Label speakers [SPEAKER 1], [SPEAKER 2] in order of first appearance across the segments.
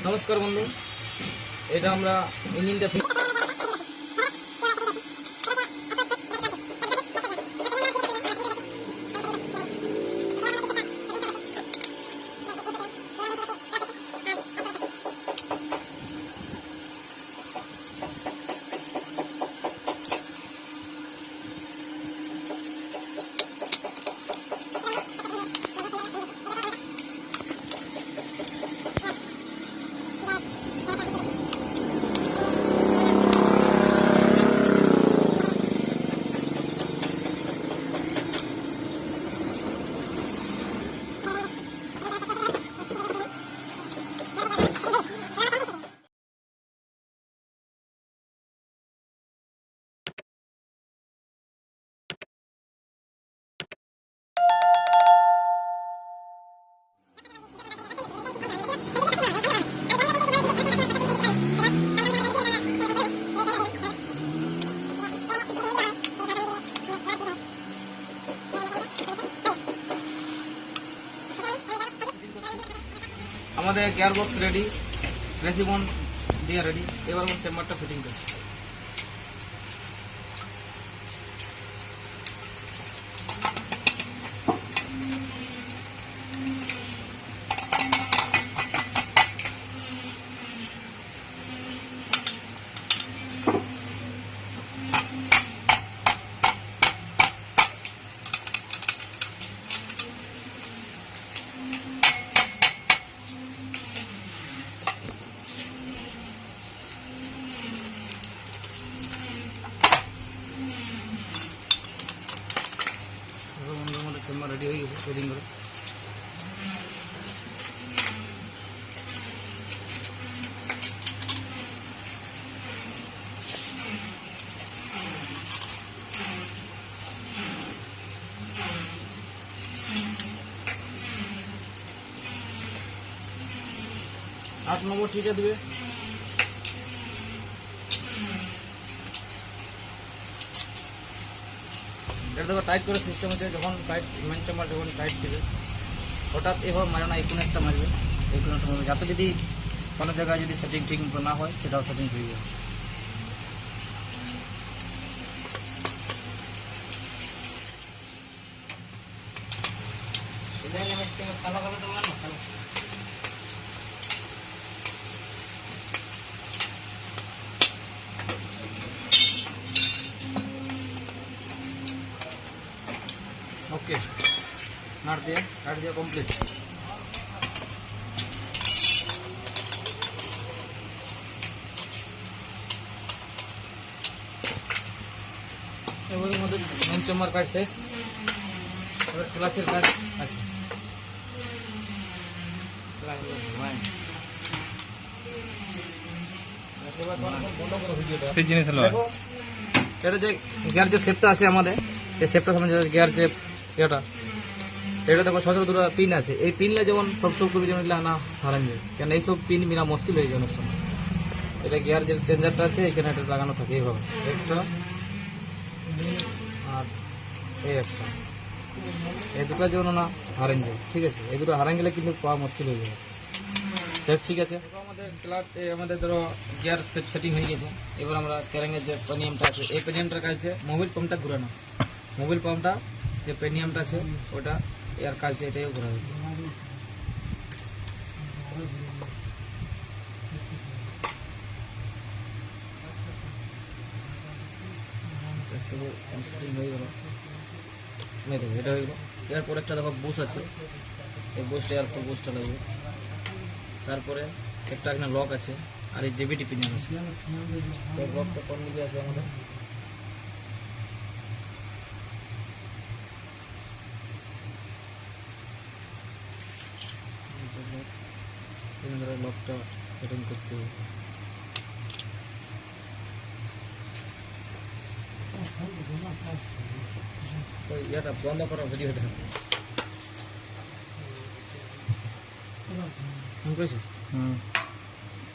[SPEAKER 1] নমস্কার বন্ধু, এটা আমরা ইঞ্জিনটা আমাদের গিয়ার বক্স রেডি, রেসিবন দিয়ে রেডি। এবার চেম্বারটা ফিটিং করছি। চেম্বার রেডি হয়ে গেছে ফিটিং করে। আট নম্বর ঠিকা দিবে। এটা দেখো টাইট করে সিস্টেম হচ্ছে, যখন টাইট মেন চেম্বার যখন টাইট দিবে হঠাৎ এভাবে মারো না, এই কোনো একটা মারবে, এই কোনো একটা মারবে, যাতে যদি কোনো জায়গায় যদি সেটিং ঠিক মতো না হয় সেটাও সেটিং হয়ে যাবে। ওকে, নাট দিয়ে কমপ্লিট। এবারের মধ্যে মেন চেম্বার কাজ শেষ, এবার ক্লাচের কাজ আছে।
[SPEAKER 2] সেই জিনিস হলো
[SPEAKER 1] এটা যে গিয়ার যে শেপটা আছে আমাদের, এই শেপটার সামনে যে গিয়ার যে এটা দেখো ছোট ছোট দুটো পিন আছে। এই পিনলে যেমন সব করবি যেমন এগুলো না হারান যায়, কারণ এইসব পিন মিলা মুশকিল হয়ে যায় অনেক সময়। এটা গিয়ার যে চেঞ্জারটা আছে এখানে এটা লাগানো থাকে এইভাবে, একটা আর এই একটা, এই দুটো যেমন না হারান যায়। ঠিক আছে, এই দুটো হারান গেলে কিন্তু পাওয়া মুশকিল হয়ে যাবে। ঠিক আছে, আমাদের ক্লাচ আমাদের ধরো গিয়ার সেটিং হয়ে গেছে। এবার আমরা ক্যারিংয়ের যে পেনিয়ামটা আছে, এই পেনিয়ামটার কাছে মোবিল পাম্পটা ঘুরানো। মোবিল পাম্পটা যে পেনিয়ামটা আছে ওটা এর কাজ, এটাইও ঘোরা হবে। হয়ে গেল, এটা হয়ে গেল। এরপর একটা দেখো বুশ আছে, এই বুশটা আর তো বুশটা লাগবে। তারপরে একটা এখানে লক আছে, আর এই জেবিটি পিনিয়ন আছে। লকটা কোন দিকে আছে আমাদের? লকটা সেটিং করতে হবে। ইয়াটা বন্ধ করা ভিডিওটা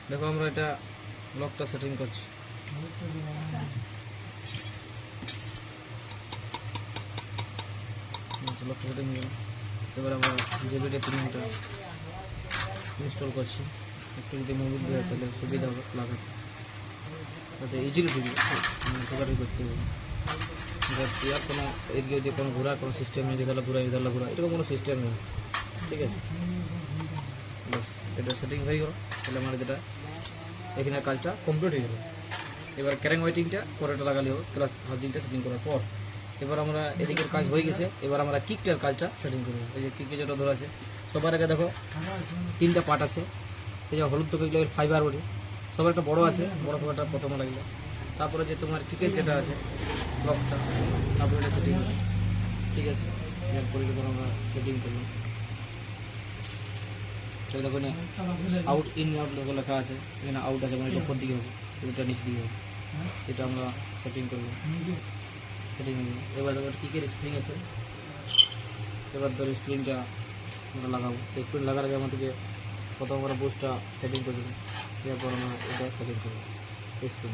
[SPEAKER 1] দেখো, আমরা এটা লকটা সেটিং করছি। লকটা সেটিং এবার আমরা জেবিটি পিনটা ইনস্টল করছি। একটু যদি মোবিল দেওয়া তাহলে সুবিধা হবে লাগাতে, তাতে ইজিলি ঢোকাঢুকি করতে হবে। আর কোনো এদিকে যদি কোনো ঘোরার কোনো সিস্টেম নেই, যেগুলো ঘোরা এগুলো ঘোরা এরকম কোনো সিস্টেম নেই, ঠিক আছে। বাস এটা সেটিং হয়ে গেল, তাহলে আমার যেটা এখানে কাজটা কমপ্লিট হয়ে গেল। এবার ক্যারিং ওয়েটিংটা পরেটা লাগালে হোক, ক্লাস হাউজিংটা সেটিং করার পর এবার আমরা এদিকের কাজ হয়ে গেছে। এবার আমরা কিকটার কাজটা সেটিং করবো। এই যে কিকে যেটা ধরা আছে, সবার আগে দেখো 3টা পার্ট আছে। এই যে হলুদ তো কিকটা ফাইবার বডি, সবার একটা বড় আছে, বড় ফাইবারটা প্রথমে লাগলো। তারপরে যে তোমার কিকের যেটা আছে ব্লকটা, তারপরে এটা সেটিং হবে, ঠিক আছে। এরপরে যখন আমরা সেটিং করলাম, তো দেখো আউট ইন আউট লেখা আছে, এখানে আউট আছে মানে এটা উপর দিকে হবে, এটা নিচ দিকে হবে। এটা আমরা সেটিং করবো, সেটিং হয়ে যাবে। এবার দেখো কিকের স্প্রিং আছে, এবার ধরো স্প্রিংটা আমরা লাগাবো। স্প্রিং লাগার আগে আমাদেরকে প্রথম আমরা বুস্টটা সেটিং করে দেবো, এরপর আমরা এটা সেটিং করবো স্প্রিং।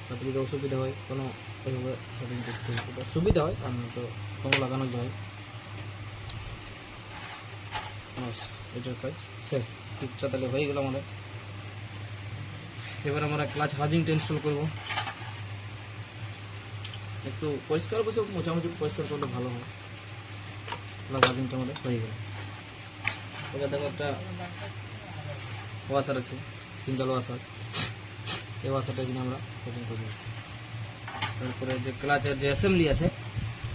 [SPEAKER 1] তাতে যদি অসুবিধা হয় কোনো এইভাবে সেটিং করতে হবে, এটা সুবিধা হয় আর তো কোনো লাগানো যায়। এটার কাজ শেষ, কিকটা তাহলে হয়ে গেল আমাদের। এবার আমরা ক্লাচ হাউজিংটা ইনস্টল করবো। একটু পরিষ্কার বসে মোটামুটি পরিষ্কার করলে ভালো হয়। ক্লাচ হাউজিংটা আমাদের হয়ে গেল। এবার দেখো একটা ওয়াশার আছে, সিঙ্গেল ওয়াশার, এই ওয়াশারটা এখানে আমরা সেটিং করবো। তারপরে যে ক্লাচের যে অ্যাসেম্বলি আছে,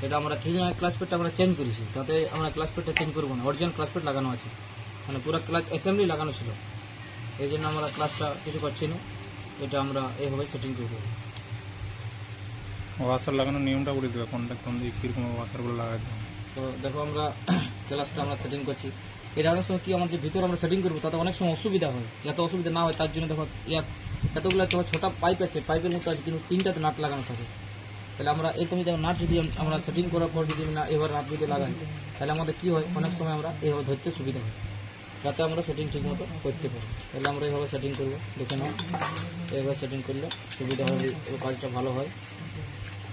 [SPEAKER 1] এটা আমরা ঠিক ক্লাচ পেডটা আমরা চেঞ্জ করেছি, তাতে আমরা ক্লাচ পেডটা চেঞ্জ করবো না, অরিজিনাল ক্লাচ পেড লাগানো আছে, মানে পুরো ক্লাচ অ্যাসেম্বলি লাগানো ছিল। এই জন্য আমরা ক্লাচটা কিছু করছি না, এটা আমরা এইভাবে সেটিং করে দেবো।
[SPEAKER 2] ওয়াশার লাগানোর নিয়মটা বলে দেবে, কোনটা কোন দিকে কীরকম ওয়াশারগুলো লাগাতে হবে।
[SPEAKER 1] তো দেখো আমরা ক্লাচটা আমরা সেটিং করছি। এটা অনেক সময় কি আমাদের যে ভিতরে আমরা সেটিং করবো তাতে অনেক সময় অসুবিধা হয়, যাতে অসুবিধা না হয় তার জন্য দেখো এতগুলো তোমার ছোটা পাইপ আছে, পাইপের মতো আছে কিন্তু 3টাতে নাট লাগানো থাকে। তাহলে আমরা এরকমই যেমন নাট যদি আমরা সেটিং করার পর যদি না এবার নাট যদি লাগাই, তাহলে আমাদের কী হয় অনেক সময় আমরা এইভাবে ধরতে সুবিধা হয়, যাতে আমরা সেটিং ঠিক মতো করতে পারি। তাহলে আমরা এইভাবে সেটিং করবো, দেখে নাও এইভাবে সেটিং করলে সুবিধা হবে, কাজটা ভালো হয়,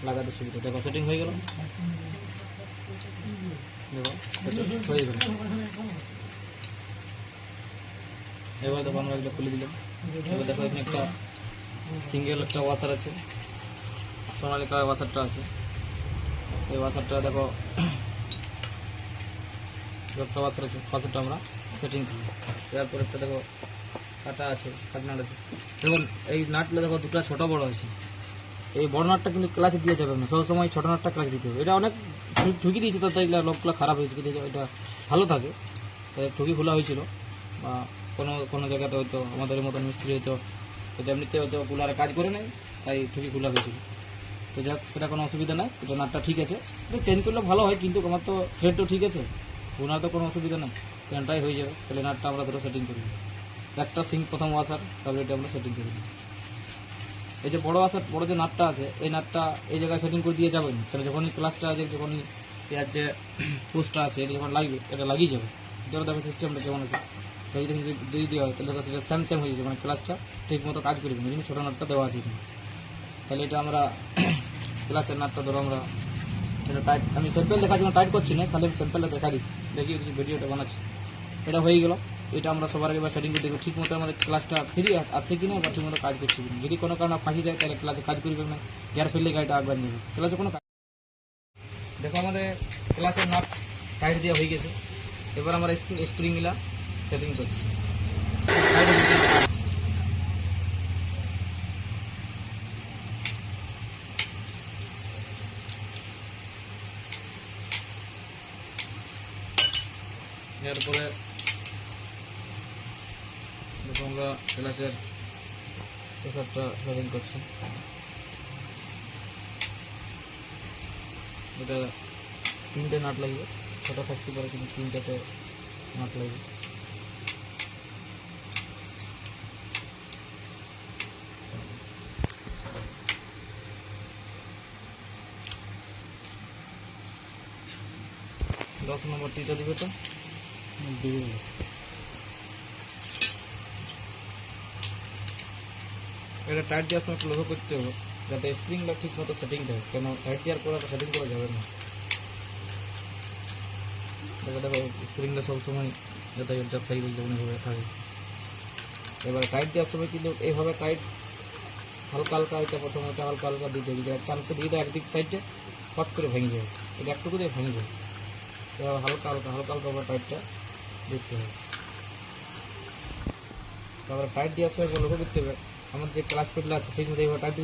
[SPEAKER 1] লাগাতে সুবিধা। দেখো সেটিং হয়ে গেল, দেখো সেটিং হয়ে গেল। এবার দেখো আমরা এগুলো খুলে দিলাম। এবার দেখো এখানে একটা সিঙ্গেল একটা ওয়াশার আছে, সোনালিকা ওয়াশারটা আছে। এই ওয়াশারটা দেখো একটা ওয়াশার আছে, ওয়াশারটা আমরা সেটিং করি। এরপর একটা দেখো কাটা আছে, কাটনাট আছে। দেখুন এই নাটগুলো দেখো দুটো ছোট বড় আছে, এই বড় নাটটা কিন্তু ক্লাচে দিয়ে যাবে না, সবসময় ছোট নাটটা ক্লাচ দিতে হবে। এটা অনেক ঠুকি দিয়েছে, তাতে এগুলো লোকগুলো খারাপ হয়েছে, কিন্তু এটা ভালো থাকে। ঠুকি খোলা হয়েছিল বা কোনো কোনো জায়গাতে হয়তো আমাদের মতন মিস্ত্রি হয়তো এমনিতে হয়তো কুলারে কাজ করে নেই, তাই ঠুকি খোলা হয়েছিল। তো যাক সেটা কোনো অসুবিধা নাই, এটা নাটটা ঠিক আছে, এটা চেঞ্জ করলে ভালো হয়, কিন্তু আমার তো থ্রেডও ঠিক আছে, ওনার তো কোনো অসুবিধা নেই, প্যান্টটাই হয়ে যাবে। তাহলে নাটটা আমরা ধরো সেটিং করি, একটা সিঙ্ক প্রথম ওয়াশার, তারপরে এটা আমরা সেটিং করি। এই যে বড় ওয়াশার বড় যে নাটটা আছে, এই নাটটা এই জায়গায় সেটিং করে দিয়ে যাবেন, তাহলে যখনই ক্লাসটা আছে, যখনই এর যে পোস্টটা আছে এটা যখন লাগবে এটা লাগিয়ে যাবে। ধরো দেখো সিস্টেমটা কেমন আছে, যদি যদি দেওয়া হয় তাহলে সেটা স্যামস্যাম হয়ে যাবে, মানে ক্লাসটা ঠিক মতো কাজ করবে না, কিন্তু ছোটো নাটটা দেওয়া আছে এখানে। তাহলে এটা আমরা ক্লাসের নাটটা ধরো আমরা এটা টাইট, আমি স্যাম্পেল দেখার জন্য টাইট করছি না, খালি আমি স্যাম্পেলটা দেখা দিচ্ছি, দেখিয়ে কিছু ভিডিওটা বানাচ্ছি। এটা হয়ে গেল, এটা আমরা সবার আগে সেটিং করে দেখবো ঠিক মতো আমাদের ক্লাসটা ফ্রি আছে কিনা বা ঠিক মতো কাজ করছে কিনা। যদি কোনো কারণে ফাঁসি যায় তাহলে ক্লাসে কাজ করবে না, গ্যার ফেললে গাড়িটা আগবার নেবে, ক্লাসে কোনো কাজ। দেখো আমাদের ক্লাসের নাট টাইট দেওয়া হয়ে গেছে। এবার আমরা স্প্রিংগুলা সেটিং করছি। এরপরে দেখো আমরা ক্লাসের প্রেসারটা সেটিং করছি। এটা 3টে নাট লাগবে, ছোটো থাকতে পারে কিন্তু 3টাতে নাট লাগবে। দশ নম্বর টিটা দিবে, তো দিবে। এটা টাইট দেওয়ার সময় একটু লক্ষ্য করতে হবে যাতে স্প্রিংটা ঠিক মতো সেটিং দেয়, কেন টাইট দেওয়ার পর সেটিং করা যাবে না। দেখো দেখো স্প্রিংটা সবসময় যাতে জাস্ট সাইকেল যেমন এইভাবে থাকে। এবারে টাইট দেওয়ার সময় কিন্তু এইভাবে টাইট হালকা হালকা এটা প্রথমে এটা হালকা হালকা দিতে হবে, চান্সে দিয়ে একদিক সাইডে ফট করে ভেঙে যাবে, এটা একটু করে ভেঙে যাবে। এবার হালকা হালকা হালকা হালকা করে টাইটটা দিতে হবে। তারপরে টাইট দেওয়ার সময় লক্ষ্য করতে হবে আমার যে ক্লাচ প্লেটটা আছে ঠিক মতো এইভাবে টাইট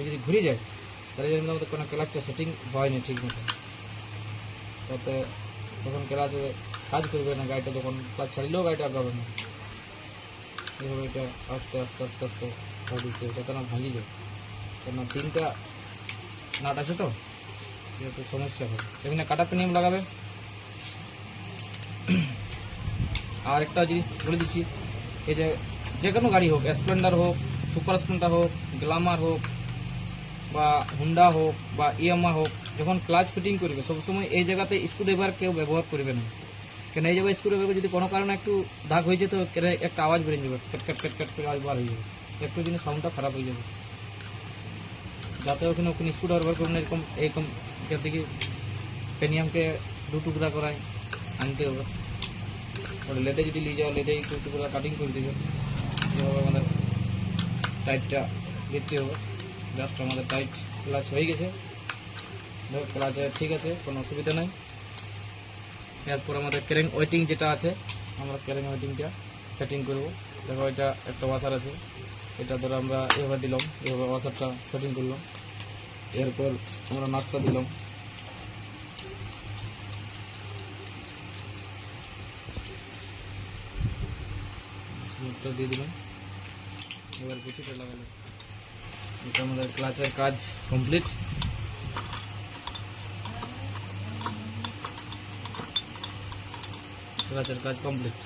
[SPEAKER 1] যদি ঘুরে যায় তাহলে যেন আমাদের কোনো ক্লাচটা সেটিং হয়নি ঠিক মতো, তাতে তখন ক্লাচে কাজ করবে না গাড়িটা, যখন ক্লাচ ছাড়লেও গাড়িটা আগাবে না। এইভাবে এটা আস্তে আস্তে আস্তে আস্তে দিতে হবে যাতে না ভাঙি যায়, কেন 3টা নাট আছে তো একটু সমস্যা হয়। এখানে কাটা পেনিয়াম লাগাবে। আর একটা জিনিস বলে দিচ্ছি, এই যে কোনো গাড়ি হোক, স্প্লেন্ডার হোক, সুপার স্প্লেন্ডার হোক, গ্ল্যামার হোক বা হুন্ডা হোক বা ইয়ামা হোক, যখন ক্লাচ ফিটিং করবে সবসময় এই জায়গাতে স্ক্রুড্রাইভার কেউ ব্যবহার করবে না, কেন এই জায়গায় স্ক্রুড্রাইভার যদি কোনো কারণে একটু দাগ হয়েছে তো একটা আওয়াজ বেরিয়ে যাবে, ক্যাট ক্যাট ক্যাট ক্যাট করে আওয়াজ বার হয়ে যাবে, একটু দিনে সাউন্ডটা খারাপ হয়ে যাবে। যাতে ওখানে স্ক্রুড্রাইভার ব্যবহার করবেন এরকম এরকম যাতে কি পেনিয়ামকে 2 টুকরা করায় আনতে হবে। ওটা লেদে যদি নিয়ে যাও লেদে একটু টুকরা কাটিং করে দেবে, এভাবে আমাদের টাইটটা দিতে হবে। জাস্ট আমাদের টাইট ক্লাচ হয়ে গেছে, দেখো ক্লাচ ঠিক আছে, কোনো অসুবিধা নাই। এরপর আমাদের ক্যারিং ওয়েটিং যেটা আছে, আমরা ক্যারিং ওয়েটিংটা সেটিং করব। দেখো এটা একটা ওয়াশার আছে, এটা ধরো আমরা এভাবে দিলাম, এভাবে ওয়াশারটা সেটিং করলাম। এরপর আমরা নাটটা দিলাম, দিয়ে দিলাম। এবার কিছুটা লাগালাম। এটা আমাদের ক্লাচের কাজ কমপ্লিট। ক্লাচের কাজ কমপ্লিট।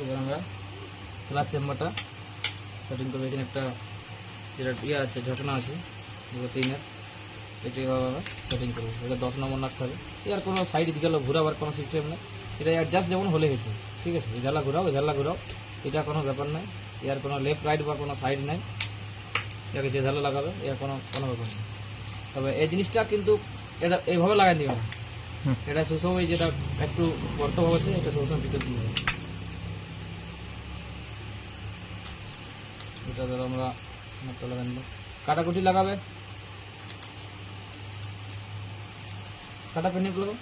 [SPEAKER 1] এবার আমরা ক্লাচ চেম্বারটা সেটিং করবো। এখানে একটা যেটা আছে ঝাঁকনা আছে 3-এর, এটা এভাবে আমরা সেটিং করবো। এটা 10 নম্বর নাট থাকে। এর কোনো সাইড দিকে ঘুরাবার কোনো সিস্টেম নেই, এটা অ্যাডজাস্ট যেমন হলে গেছে, ঠিক আছে। এধালা ঘুরাও এধালা ঘুরাও, এটা কোনো ব্যাপার নাই। এর কোনো লেফট রাইট বা কোনো সাইড নাই, এটাকে যে ধালো লাগাবে এর কোনো ব্যাপার নেই। তবে এই জিনিসটা কিন্তু এটা এইভাবে লাগাই দিবে না, এটা সবসময় যেটা একটু গর্তভাব আছে এটা সবসময় ভিতর দিয়ে হবে। এটা ধরো আমরা নাটটা লাগাই নিলাম। কাটাকুটি লাগাবে, কাটা পেনিক লাগাও।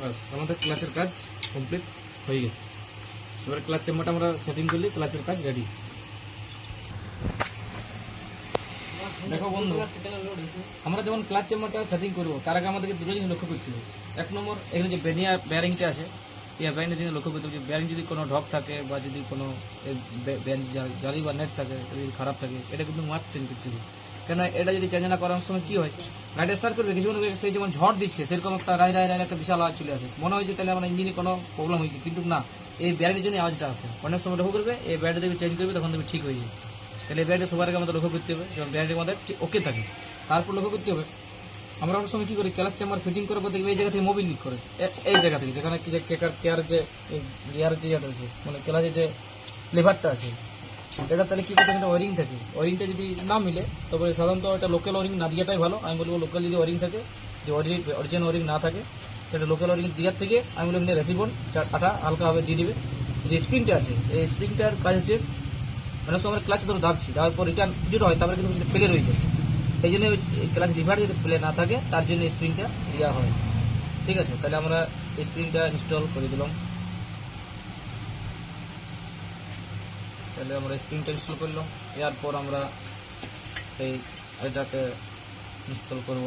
[SPEAKER 1] বাস আমাদের ক্লাচের কাজ কমপ্লিট হয়ে গেছে। এবার ক্লাচ চেম্বারটা আমরা সেটিং করলে ক্লাচের কাজ রেডি। দেখো বন্ধু, আমরা যখন ক্লাচ চেম্বারটা সেটিং করবো তার আগে আমাদেরকে দুটো জিনিস লক্ষ্য করতে হবে। 1 নম্বর, এখানে যে বেয়ারিংটা আছে এই বেয়ারিংটা জিনিস লক্ষ্য করতে হবে। বেয়ারিং যদি কোনো ঢক থাকে বা যদি কোনো জালি বা নেট থাকে যদি খারাপ থাকে, এটা কিন্তু মার্ক চেঞ্জ করতে হবে। কেন এটা যদি চেঞ্জ না করার সময় কি হয়, গাড়ি স্টার্ট করবে কিছুক্ষণ সেই যেমন ঝড় দিচ্ছে সেরকম একটা রাই রাই রাই একটা বিশাল আওয়াজ চলে আসে, মনে হয় যে তাহলে আমার ইঞ্জিনে কোনো প্রবলেম হয়েছে, কিন্তু না, এই ব্যাটারির জন্য আওয়াজটা আসে। অনেক সময় লক্ষ্য করবে এই ব্যাটারি থেকে চেঞ্জ করবে তখন তুমি ঠিক হয়ে যাবে। তাহলে এই ব্যাটারি সবার আগে আমাদের লক্ষ্য করতে হবে যেমন ব্যাটারির মধ্যে ওকে থাকে। তারপর লক্ষ্য করতে হবে আমরা অনেক সময় কি করি, ক্লাচ চেম্বার ফিটিং করার পর দেখবে এই জায়গা থেকে মোবিল লিক করে, এই জায়গা থেকে যেখানে কি যে কেয়ার যে গিয়ার যে ইয়েটা আছে মানে ক্লাচের যে লিভারটা আছে, এটা তাহলে কি করতে একটা ওয়ারিং থাকে, ওয়ারিংটা যদি না মিলে তবে সাধারণত এটা লোকাল ওয়ারিং না দিয়াটাই ভালো। আমি বলবো লোকাল যদি ওয়ারিং থাকে, যে অরিজিনাল ওয়ারিং না থাকে সেটা লোকাল ওয়ারিং দেওয়ার থেকে আমি বলবো রেসিবন আটা হালকাভাবে দিয়ে দিবে। যে স্প্রিংটা আছে এই স্প্রিংটার কাজ হচ্ছে অনেক সময় আমরা ক্লাচ ধরে দাবছি, দেওয়ার পর রিটার্ন যেটা হয় তারপরে কিন্তু ফেলে রয়েছে, এই জন্য ক্লাচ লিভার যদি ফেলে না থাকে তার জন্য স্প্রিংটা দেওয়া হয়, ঠিক আছে। তাহলে আমরা স্প্রিংটা ইনস্টল করে দিলাম। তাহলে আমরা স্প্রিংটা ইনস্টল করলাম, এরপর আমরা এটাকে ইনস্টল করব।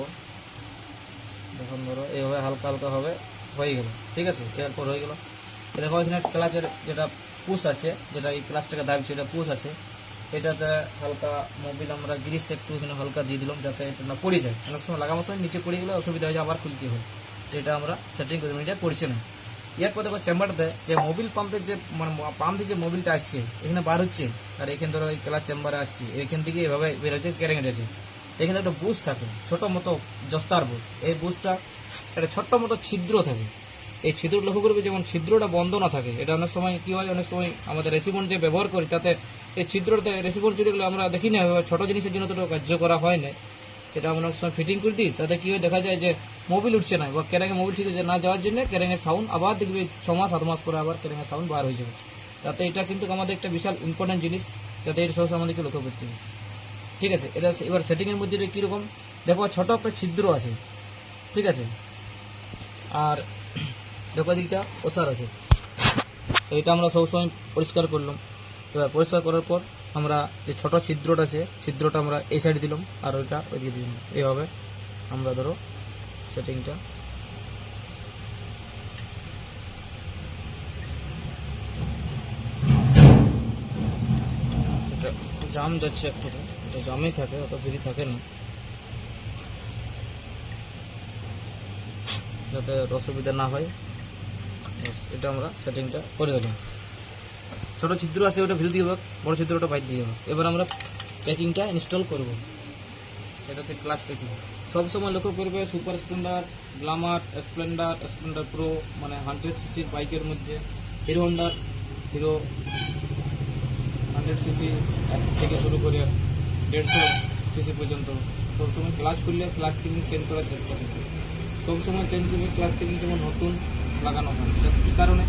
[SPEAKER 1] দেখুন ধরো এইভাবে হালকা হালকা হবে হয়ে গেল, ঠিক আছে। এরপর হয়ে গেল, দেখো এখানে ক্লাচের যেটা পুশ আছে, যেটা এই ক্লাচটাকে দাগছে এটা পুশ আছে, এটাতে হালকা মোবিল আমরা গ্রিস একটু এখানে হালকা দিয়ে দিলাম যাতে এটা না পড়ে যায়। অনেক সময় লাগানোর সময় নিচে পড়ে গেলে অসুবিধা হয়ে যায়, আবার খুলতে হয়। এটা আমরা সেটিং করে দিলাম, এটা পড়ছে না। এরপর দেখো চেম্বারটাতে যে মোবিল পাম্পের যে মানে পাম্প থেকে যে মোবিলটা আসছে এখানে বার হচ্ছে, আর এখানে ধরো এই ক্লাচ চেম্বারে আসছে, এখান থেকে এভাবে বের হচ্ছে ক্যারিং আছে। এখানে একটা বুশ থাকে, ছোট মতো জস্তার বুশ। এই বুশটা একটা ছোট্ট মতো ছিদ্র থাকে। এই ছিদ্র লক্ষ্য করবে, যেমন ছিদ্রটা বন্ধ না থাকে। এটা অনেক সময় কি হয়, অনেক সময় আমাদের রেসিপন যে ব্যবহার করি তাতে এই ছিদ্রতে রেসিপন চুরি গেলে আমরা দেখি না, ছোট জিনিসের জন্য তো কার্য করা হয় না। এটা আমরা অনেক সময় ফিটিং করে দিই, তাতে কি হয় দেখা যায় যে মোবিল উঠছে না, বা ক্যারেঙে মোবিল ঠিক না যাওয়ার জন্য ক্যারেঙের সাউন্ড আবার দেখবে 6 মাস 7 মাস পরে আবার ক্যারেঙের সাউন্ড বার হয়ে যাবে। তাতে এটা কিন্তু আমাদের একটা বিশাল ইম্পর্টেন্ট জিনিস, যাতে এর সব আমাদেরকে লক্ষ্য করতে হবে। ঠিক আছে, এটা এবার সেটিংয়ের মধ্যে কীরকম দেখো, ছোট একটা ছিদ্র আছে, ঠিক আছে, আর দেখো দিকটা ওষার আছে। তো এটা আমরা সবসময় পরিষ্কার করলাম। এবার পরিষ্কার করার পর আমরা যে ছোট ছিদ্রটা আছে, ছিদ্রটা আমরা এই সাইডে দিলাম আর ওইটা ওইদিকে দিলাম। এইভাবে আমরা ধরো সেটিংটা এটা জাম যাচ্ছে একটু, এটা জামই থাকে, অত ফ্রি থাকে না, যাতে অসুবিধা না হয়। এটা আমরা সেটিংটা করে দিলাম। ছোটো ছিদ্র আছে ওটা ভিতর দিয়ে হবে, বড় ছিদ্রটা বাইর দিয়ে হবে। এবার আমরা প্যাকিংটা ইনস্টল করব। এটা হচ্ছে ক্লাচ প্যাকিং। সবসময় লক্ষ্য করবে super Splendor, Glamour, Splendor pro, মানে 100 সিসির বাইকের মধ্যে হিরো হন্ডার, হিরো 100 সিসি থেকে শুরু করে 150 সিসি পর্যন্ত সবসময় ক্লাচ করলে ক্লাচ প্যাকিং চেঞ্জ করার চেষ্টা করবে। সবসময় চেঞ্জ করবে ক্লাচ প্যাকিং, যেমন নতুন লাগানো হয়। কী কারণে?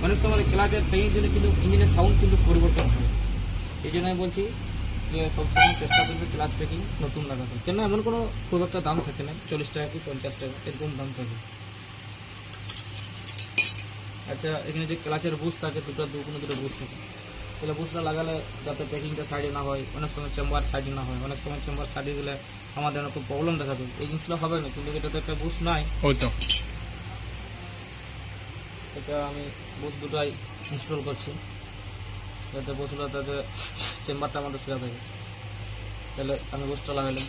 [SPEAKER 1] অনেক সময় ক্লাচের প্যাকিং জন্য কিন্তু ইঞ্জিনের সাউন্ড কিন্তু পরিবর্তন হয়। এই জন্য আমি বলছি যে সবসময় চেষ্টা করবে ক্লাচ প্যাকিং নতুন লাগাতে। কেন এমন কোনো খুব একটা দাম থাকে না, 40 টাকা কি 50 টাকা এরকম দাম থাকে। আচ্ছা, এখানে যে ক্লাচের বুশ থাকে, কোনো দুটো বুশ থাকে, তাহলে বুশটা লাগালে যাতে প্যাকিংটা সাইডে না হয়, অনেক সময় চেম্বার সাইডে না হয়, অনেক সময় চেম্বার সাইডে গেলে আমাদের খুব প্রবলেম দেখা যায়। এই জিনিসগুলো হবে না, কিন্তু এটাতে একটা বুশ নাই।
[SPEAKER 2] ওই তো
[SPEAKER 1] এটা আমি বুশ দুটাই ইনস্টল করছি, যাতে বুশগুলো তাতে চেম্বারটা আমাদের সোজা থাকে। তাহলে আমি বুশটা লাগালাম,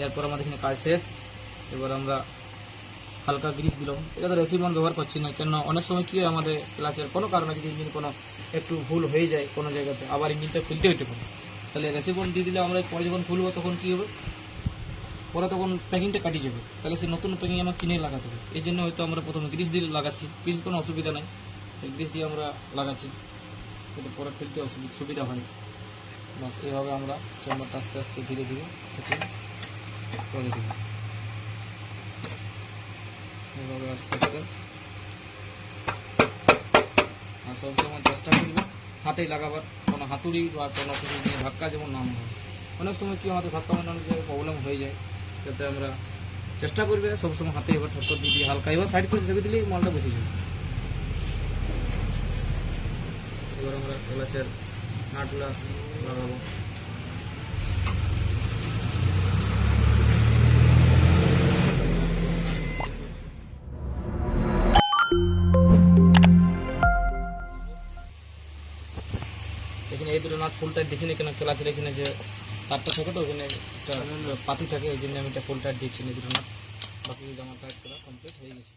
[SPEAKER 1] এরপর আমাদের এখানে কাজ শেষ। এবার আমরা হালকা গ্রিস দিলাম। এটা তো রেসিপন ব্যবহার করছি না, কেন অনেক সময় কী হয় আমাদের ক্লাচের কোনো কারণে যদি ইঞ্জিন কোনো একটু ভুল হয়ে যায় কোনো জায়গাতে, আবার ইঞ্জিনটা খুলতে হইতে পারে। তাহলে রেসিপন দিয়ে দিলে আমরা পরে যখন খুলবো তখন কী হবে, পরে তখন প্যাকিংটা কাটিয়ে যাবে। তাহলে সে নতুন প্যাকিং আমার কিনে লাগাতে হবে। এই জন্য হয়তো আমরা প্রথমে গ্রিস দিয়ে লাগাচ্ছি, গ্রিস কোনো অসুবিধা নাই, গ্রিস দিয়ে আমরা লাগাচ্ছি, যাতে পরে খুলতে সুবিধা হয়। বাস এইভাবে আমরা চেম্বারটা আস্তে আস্তে ধীরে ধীরে সেটিং করে দেব। এভাবে আস্তে আস্তে, আর সবসময় চেষ্টা করবো হাতেই লাগাবার, কোনো হাতুড়ি বা কোনো কিছু দিয়ে ধাক্কা যেমন নাম হয়। অনেক সময় কি আমাদের ধাক্কা মানানোর যে প্রবলেম হয়ে যায়, যাতে আমরা চেষ্টা করবে সবসময় হাতে এবার ঠক্কর দিয়ে হালকা এবার সাইড করে রেখে দিলেই মালটা বসে যাবে। এবার আমরা ক্লাচের নাটগুলা লাগাবো। এখানে এই দুটো নাট ফুল টাইট দিচ্ছি না, কেন ক্লাচের এখানে যে তারটা থাকে তো ওখানে একটা পাতি থাকে, ওই জন্য আমি এটা ফুল টাইট দিচ্ছি না দুটো নাট। বাকি আমার টাইট করা কমপ্লিট হয়ে গেছে।